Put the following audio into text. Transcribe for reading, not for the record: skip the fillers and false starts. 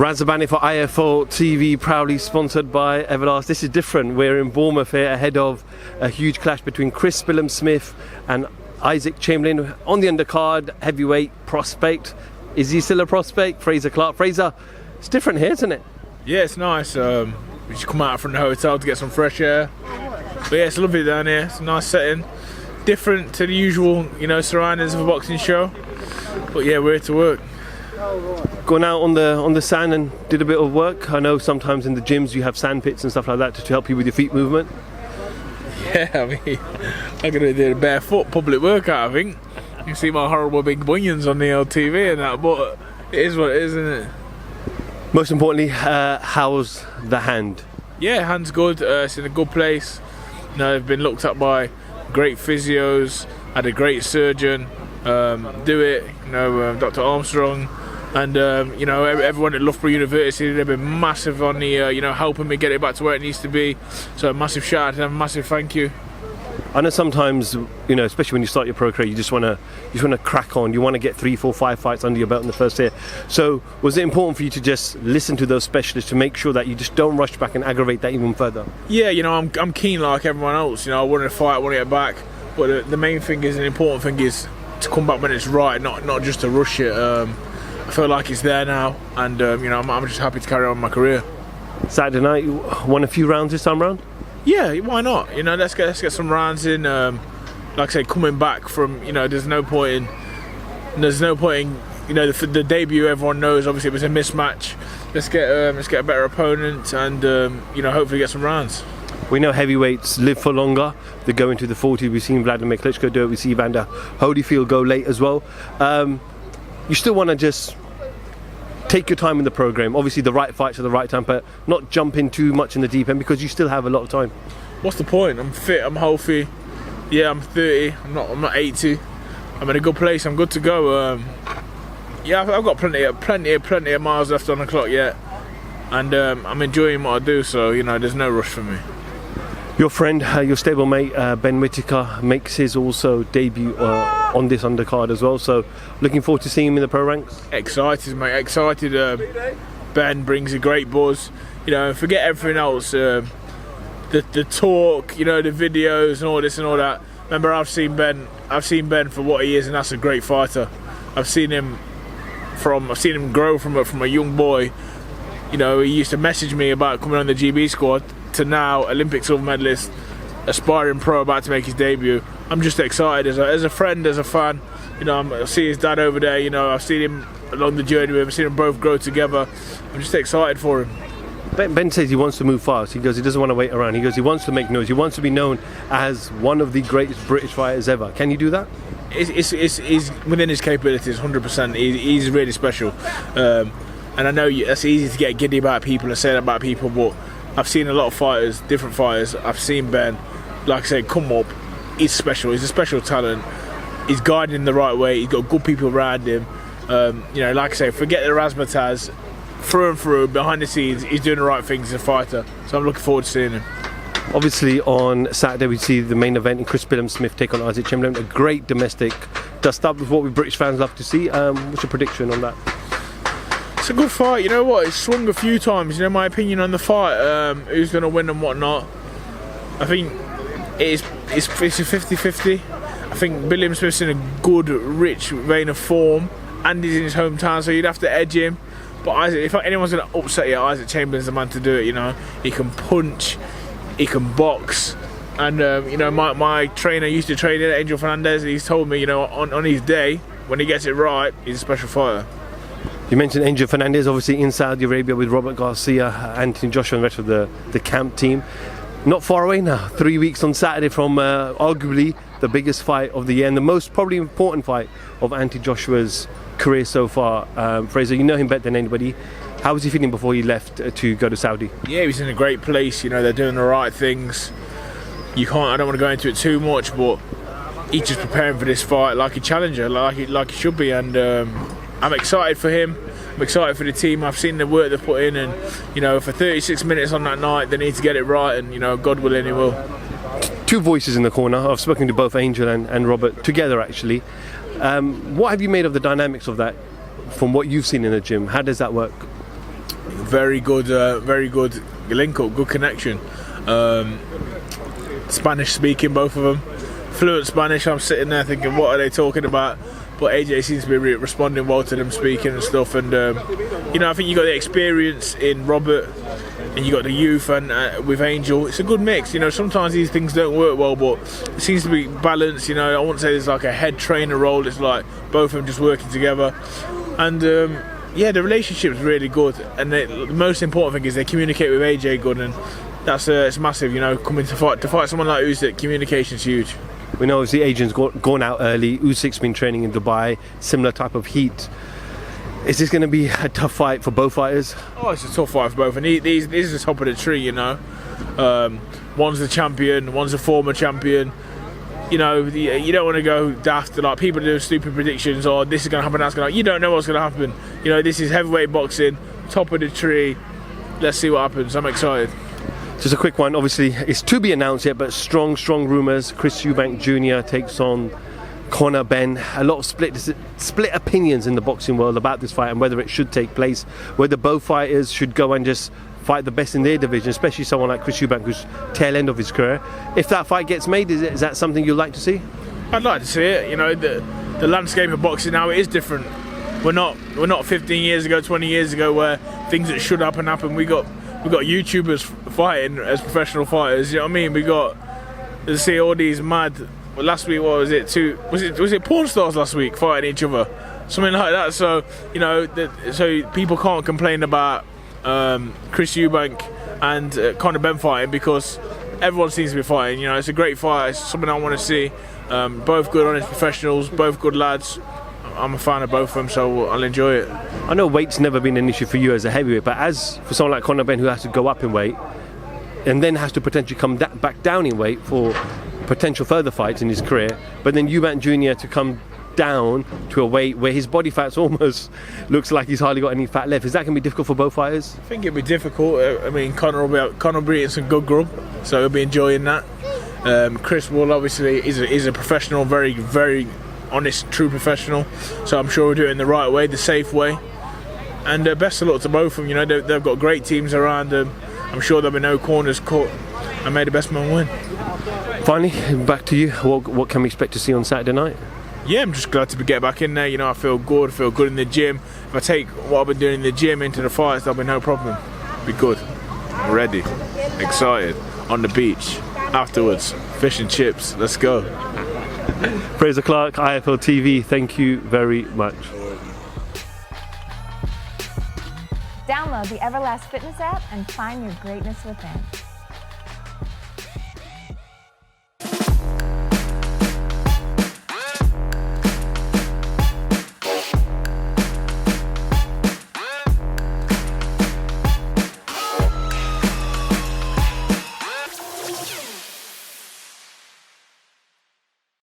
Razabani for IFL TV, proudly sponsored by Everlast. This is different. We're in Bournemouth here ahead of a huge clash between Chris Smith and Usyk Chamberlain on the undercard, heavyweight prospect. Is he still a prospect? Frazer Clarke. Frazer, it's different here, isn't it? Yeah, it's nice. We just come out from the hotel to get some fresh air. But yeah, it's lovely down here. It's a nice setting. Different to the usual, surroundings of a boxing show. But yeah, we're here to work. Gone out on the sand and did a bit of work. I know sometimes in the gyms you have sand pits and stuff like that to help you with your feet movement. Yeah, I mean, I'm going to do a barefoot public workout, I think. You can see my horrible big bunions on the old TV and that, but it is what it is, isn't it? Most importantly, how's the hand? Yeah, hand's good. It's in a good place. I've been looked at by great physios, had a great surgeon Dr. Armstrong, and everyone at Loughborough University. They've been massive on the helping me get it back to where it needs to be. So a massive shout out to them, massive thank you. I know sometimes, especially when you start your pro career, you just want to crack on. You want to get 3, 4, 5 fights under your belt in the first year. So was it important for you to just listen to those specialists to make sure that you just don't rush back and aggravate that even further? Yeah, I'm keen like everyone else. I want to fight, I want to get back. But the main thing is, an important thing is to come back when it's right, not just to rush it. I feel like it's there now, and I'm just happy to carry on my career. Saturday night, you won a few rounds this time round? Yeah, why not? Let's get some rounds in. Like I say, coming back from, there's no point in the debut. Everyone knows obviously it was a mismatch. Let's get a better opponent and hopefully get some rounds. We know heavyweights live for longer. They go into the 40s. We've seen Vladimir Klitschko do it. We see Evander Holyfield go late as well. You still want to just take your time in the program. Obviously, the right fights at the right time, but not jump in too much in the deep end because you still have a lot of time. What's the point? I'm fit. I'm healthy. Yeah, I'm 30. I'm not 80. I'm in a good place. I'm good to go. I've got plenty of miles left on the clock yet, and I'm enjoying what I do. So there's no rush for me. Your friend, your stablemate, Ben Whittaker, makes his also debut on this undercard as well. So, looking forward to seeing him in the pro ranks. Excited, mate. Excited. Ben brings a great buzz. Forget everything else. The talk, the videos and all this and all that. Remember, I've seen Ben for what he is, and that's a great fighter. I've seen him grow from a young boy. He used to message me about coming on the GB squad, to now Olympic silver medalist, aspiring pro about to make his debut. I'm just excited as a friend, as a fan. I see his dad over there. I've seen him along the journey with him. I've seen them both grow together. I'm just excited for him. Ben says he wants to move fast. He goes, he doesn't want to wait around. He goes, he wants to make noise. He wants to be known as one of the greatest British fighters ever. Can you do that? It's within his capabilities, 100%. He's really special. And I know it's easy to get giddy about people and say that about people, but I've seen a lot of fighters, different fighters. I've seen Ben, like I say, come up. He's special. He's a special talent. He's guiding in the right way. He's got good people around him. Like I say, forget the razzmatazz. Through and through, behind the scenes, he's doing the right things as a fighter. So I'm looking forward to seeing him. Obviously, on Saturday we see the main event in Chris Smith take on Usyk Chamberlain. A great domestic dust-up with what we British fans love to see. What's your prediction on that? It's a good fight. You know what? It's swung a few times. My opinion on the fight, who's going to win and whatnot. I think it's a 50-50. I think Billiam Smith's in a good, rich vein of form, and he's in his hometown, so you'd have to edge him. But Usyk, if anyone's going to upset you, Usyk Chamberlain's the man to do it. He can punch, he can box, and my trainer used to train Angel Fernandez, and he's told me, on his day when he gets it right, he's a special fighter. You mentioned Angel Fernandez, obviously in Saudi Arabia with Robert Garcia, Anthony Joshua and the rest of the camp team. Not far away now, 3 weeks on Saturday from arguably the biggest fight of the year and the most probably important fight of Anthony Joshua's career so far. Frazer, you know him better than anybody. How was he feeling before he left to go to Saudi? Yeah, he was in a great place. They're doing the right things. I don't want to go into it too much, but he's just preparing for this fight like a challenger, like he should be, and I'm excited for him. I'm excited for the team. I've seen the work they've put in, and for 36 minutes on that night, they need to get it right, and God willing, he will. Two voices in the corner. I've spoken to both Angel and Robert together, actually. What have you made of the dynamics of that, from what you've seen in the gym? How does that work? very good link up, good connection. Spanish speaking, both of them, fluent Spanish. I'm sitting there thinking, what are they talking about? But AJ seems to be responding well to them speaking and stuff. And I think you got the experience in Robert, and you got the youth, and with Angel, it's a good mix. Sometimes these things don't work well, but it seems to be balanced. I wouldn't say there's like a head trainer role. It's like both of them just working together, and the relationship's really good. And the most important thing is they communicate with AJ good, and that's it's massive. Coming to fight someone like Usyk, communication's huge. We know obviously Adrian's gone out early. Usyk's been training in Dubai, similar type of heat. Is this going to be a tough fight for both fighters? Oh, it's a tough fight for both, and these is the top of the tree. One's the champion, one's a former champion. You don't want to go daft. Like people do stupid predictions, or this is going to happen, that's going to. You don't know what's going to happen. This is heavyweight boxing, top of the tree. Let's see what happens. I'm excited. Just a quick one, obviously it's to be announced yet, but strong rumours. Chris Eubank Jr. takes on Conor Benn. A lot of split opinions in the boxing world about this fight and whether it should take place, whether both fighters should go and just fight the best in their division, especially someone like Chris Eubank who's tail end of his career. If that fight gets made, is that something you'd like to see? I'd like to see it. The landscape of boxing now, it is different. We're not 15 years ago, 20 years ago where things that should happen. We got YouTubers fighting as professional fighters. You know what I mean? We got to see all these mad. Well, last week, what was it? Was it porn stars last week fighting each other? Something like that. So so people can't complain about Chris Eubank and Conor Benn fighting because everyone seems to be fighting. It's a great fight. It's something I want to see. Both good, honest professionals. Both good lads. I'm a fan of both of them, so I'll enjoy it. I know weight's never been an issue for you as a heavyweight, but as for someone like Conor Benn who has to go up in weight and then has to potentially come back down in weight for potential further fights in his career, but then Eubank Jr. to come down to a weight where his body fat's almost looks like he's hardly got any fat left, is that going to be difficult for both fighters? I think it'll be difficult. Conor will be eating some good grub, so he'll be enjoying that. Chris will obviously is a professional, very, very honest, true professional, so I'm sure we'll do it in the right way, the safe way, and best of luck to both of them. They've got great teams around them. I'm sure there'll be no corners cut, and may the best man win. Finally, back to you. What can we expect to see on Saturday night? Yeah, I'm just glad to get back in there. I feel good in the gym. If I take what I've been doing in the gym into the fights, there'll be no problem. Be good, ready, excited, on the beach, afterwards, fish and chips, let's go. Frazer Clarke, IFL TV, thank you very much. Download the Everlast Fitness app and find your greatness within.